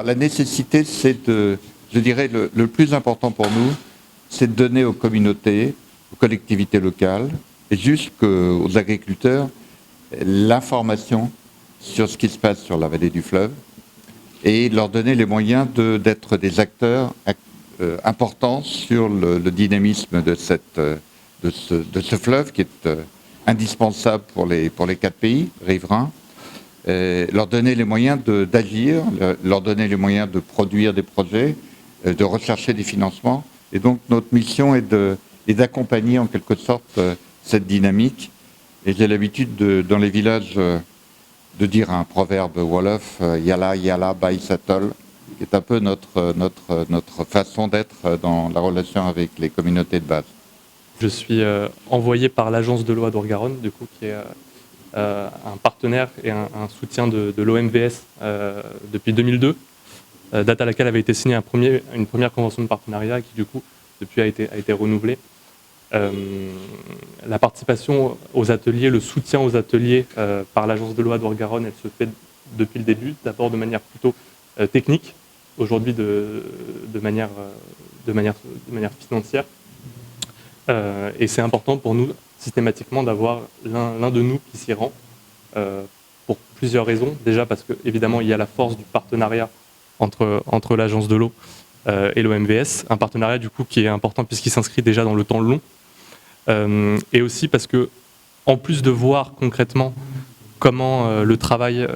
La nécessité, je dirais, le plus important pour nous, c'est de donner aux communautés, aux collectivités locales et jusqu'aux agriculteurs l'information sur ce qui se passe sur la vallée du fleuve et leur donner les moyens d'être des acteurs importants sur le dynamisme de ce fleuve qui est indispensable pour les 4 pays riverains. Leur donner les moyens d'agir, leur donner les moyens de produire des projets, de rechercher des financements. Et donc notre mission est d'accompagner en quelque sorte cette dynamique. Et j'ai l'habitude dans les villages de dire un proverbe wolof, Yala Yala Bai Satol, qui est un peu notre façon d'être dans la relation avec les communautés de base. Je suis envoyé par l'agence de l'eau à Dour-Garonne, du coup, qui est un partenaire et un soutien de l'OMVS depuis 2002, date à laquelle avait été signée une première convention de partenariat qui, du coup, depuis a été renouvelée. La participation aux ateliers, le soutien aux ateliers par l'agence de l'eau à Dour-Garonne, elle se fait depuis le début, d'abord de manière plutôt technique, aujourd'hui de manière financière. Et c'est important pour nous systématiquement d'avoir l'un de nous qui s'y rend pour plusieurs raisons. Déjà parce qu'évidemment il y a la force du partenariat entre l'agence de l'eau et l'OMVS, un partenariat du coup qui est important puisqu'il s'inscrit déjà dans le temps long, et aussi parce que en plus de voir concrètement comment le travail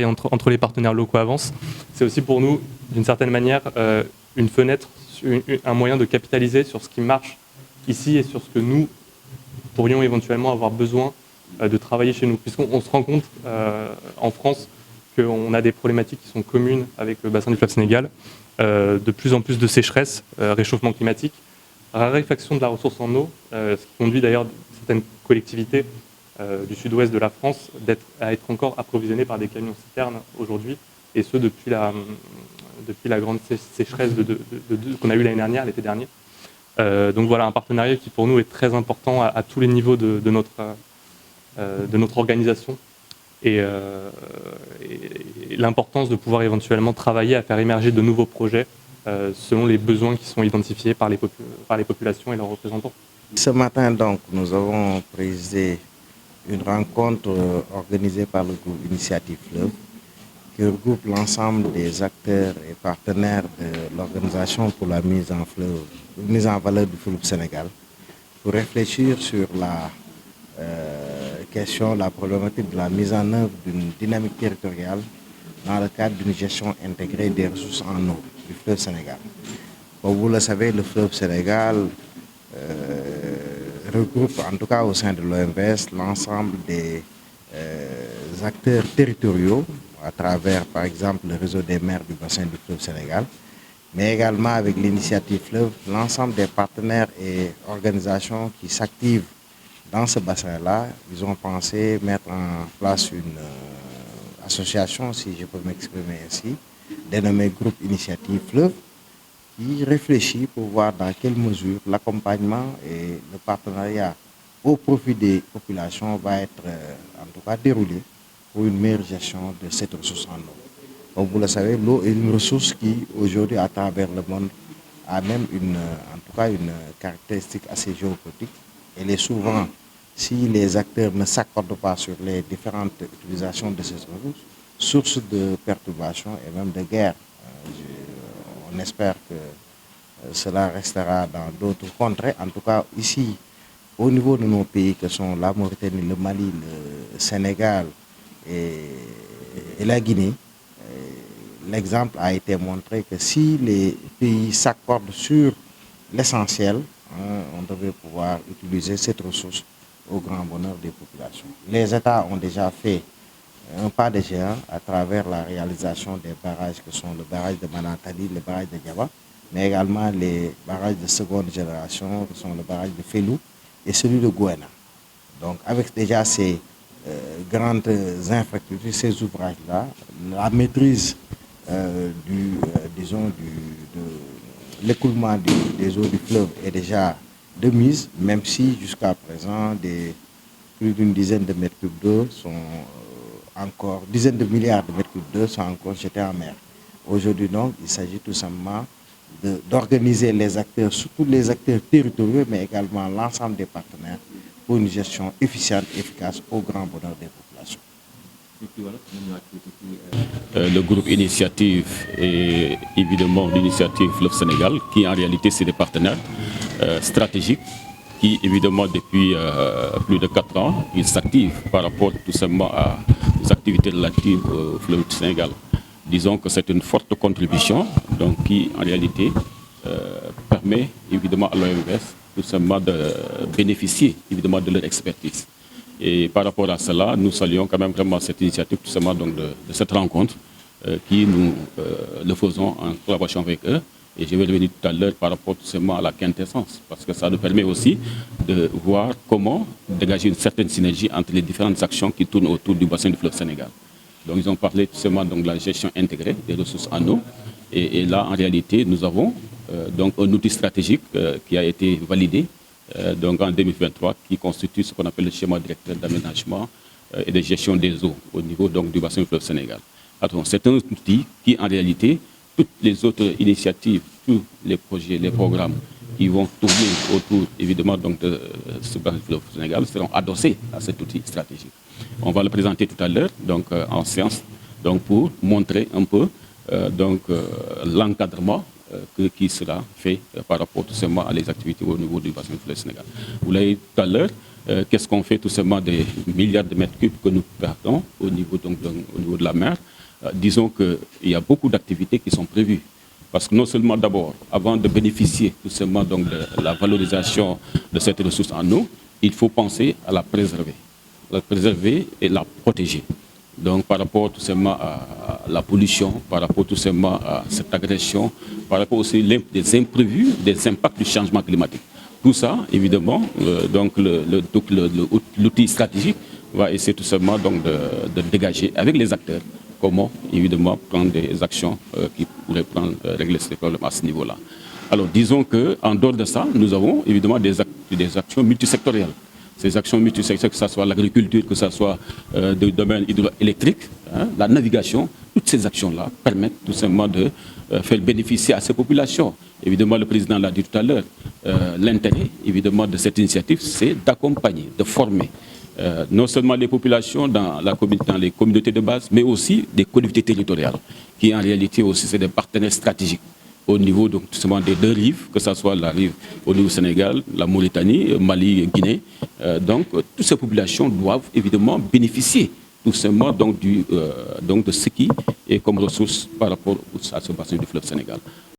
entre les partenaires locaux avance, c'est aussi pour nous d'une certaine manière une fenêtre, un moyen de capitaliser sur ce qui marche ici et sur ce que nous pourrions éventuellement avoir besoin de travailler chez nous. Puisqu'on se rend compte en France qu'on a des problématiques qui sont communes avec le bassin du fleuve Sénégal, de plus en plus de sécheresse, réchauffement climatique, raréfaction de la ressource en eau, ce qui conduit d'ailleurs certaines collectivités du sud-ouest de la France à être encore approvisionnées par des camions citernes aujourd'hui, et ce depuis la grande sécheresse qu'on a eue l'année dernière, l'été dernier. Donc voilà, un partenariat qui pour nous est très important à tous les niveaux de notre organisation, et l'importance de pouvoir éventuellement travailler à faire émerger de nouveaux projets selon les besoins qui sont identifiés par les populations et leurs représentants. Ce matin donc nous avons présidé une rencontre organisée par le groupe Initiative Fleuve qui regroupe l'ensemble des acteurs et partenaires de l'organisation pour la mise en valeur du fleuve Sénégal, pour réfléchir sur la la problématique de la mise en œuvre d'une dynamique territoriale dans le cadre d'une gestion intégrée des ressources en eau du fleuve Sénégal. Comme vous le savez, le fleuve Sénégal regroupe, en tout cas au sein de l'OMVS, l'ensemble des acteurs territoriaux à travers, par exemple, le réseau des maires du bassin du fleuve Sénégal, mais également avec l'initiative Fleuve, l'ensemble des partenaires et organisations qui s'activent dans ce bassin-là. Ils ont pensé mettre en place une association, si je peux m'exprimer ainsi, dénommée Groupe Initiative Fleuve, qui réfléchit pour voir dans quelle mesure l'accompagnement et le partenariat au profit des populations va être en tout cas déroulé pour une meilleure gestion de cette ressource en eau. Comme vous le savez, l'eau est une ressource qui aujourd'hui à travers le monde a même en tout cas une caractéristique assez géopolitique. Elle est souvent, si les acteurs ne s'accordent pas sur les différentes utilisations de ces ressources, source de perturbations et même de guerre. On espère que cela restera dans d'autres contrées. En tout cas, ici, au niveau de nos pays que sont la Mauritanie, le Mali, le Sénégal et la Guinée, l'exemple a été montré que si les pays s'accordent sur l'essentiel, on devrait pouvoir utiliser cette ressource au grand bonheur des populations. Les États ont déjà fait un pas de géant à travers la réalisation des barrages que sont le barrage de Manantali, le barrage de Diaba, mais également les barrages de seconde génération qui sont le barrage de Felou et celui de Gouena. Donc avec déjà ces grandes infrastructures, ces ouvrages-là, la maîtrise de l'écoulement des eaux du fleuve est déjà de mise, même si jusqu'à présent plus d'une dizaine de mètres cubes d'eau sont encore, dizaines de milliards de mètres cubes d'eau sont encore jetés en mer. Aujourd'hui, donc, il s'agit tout simplement d'organiser les acteurs, surtout les acteurs territoriaux, mais également l'ensemble des partenaires, pour une gestion efficiente et efficace au grand bonheur des populations. Le groupe Initiative et évidemment l'Initiative Fleuve Sénégal, qui en réalité c'est des partenaires stratégiques qui évidemment depuis plus de 4 ans, ils s'activent par rapport tout simplement aux activités relatives au Fleuve Sénégal. Disons que c'est une forte contribution donc, qui en réalité permet évidemment à l'OMVS tout simplement de bénéficier évidemment de leur expertise. Et par rapport à cela, nous saluons quand même vraiment cette initiative tout simplement donc, de cette rencontre qui nous le faisons en collaboration avec eux. Et je vais revenir tout à l'heure par rapport tout simplement à la quintessence, parce que ça nous permet aussi de voir comment dégager une certaine synergie entre les différentes actions qui tournent autour du bassin du fleuve Sénégal. Donc ils ont parlé tout simplement donc, de la gestion intégrée des ressources en eau. Et là, en réalité, nous avons donc un outil stratégique qui a été validé donc en 2023, qui constitue ce qu'on appelle le schéma directeur d'aménagement et de gestion des eaux au niveau donc, du bassin du fleuve Sénégal. C'est un outil qui, en réalité, toutes les autres initiatives, tous les projets, les programmes qui vont tourner autour, évidemment, donc, de ce bassin du fleuve Sénégal seront adossés à cet outil stratégique. On va le présenter tout à l'heure donc, en séance donc, pour montrer un peu l'encadrement qui sera fait par rapport tout simplement à les activités au niveau du bassin du fleuve Sénégal. Vous l'avez dit tout à l'heure, qu'est-ce qu'on fait tout simplement des milliards de mètres cubes que nous perdons au niveau, au niveau de la mer. Disons qu'il y a beaucoup d'activités qui sont prévues. Parce que non seulement d'abord, avant de bénéficier tout simplement donc, de la valorisation de cette ressource en eau, il faut penser à la préserver et la protéger. Donc par rapport tout simplement à la pollution, par rapport tout simplement à cette agression, par rapport aussi des imprévus, des impacts du changement climatique. Tout ça, évidemment, donc l'outil stratégique va essayer tout simplement donc de dégager avec les acteurs comment, évidemment, prendre des actions qui pourraient régler ces problèmes à ce niveau-là. Alors disons qu'en dehors de ça, nous avons évidemment des actions multisectorielles. Ces actions multisectorielles, que ce soit l'agriculture, que ce soit le domaine hydroélectrique, hein, la navigation, toutes ces actions-là permettent tout simplement de faire bénéficier à ces populations. Évidemment, le président l'a dit tout à l'heure, l'intérêt évidemment de cette initiative, c'est d'accompagner, de former non seulement les populations dans les communautés de base, mais aussi des collectivités territoriales, qui en réalité aussi c'est des partenaires stratégiques au niveau donc, tout simplement des deux rives, que ce soit la rive au niveau du Sénégal, la Mauritanie, Mali, Guinée. Donc, toutes ces populations doivent évidemment bénéficier tout simplement donc, de ce qui est comme ressource par rapport à ce bassin du fleuve Sénégal.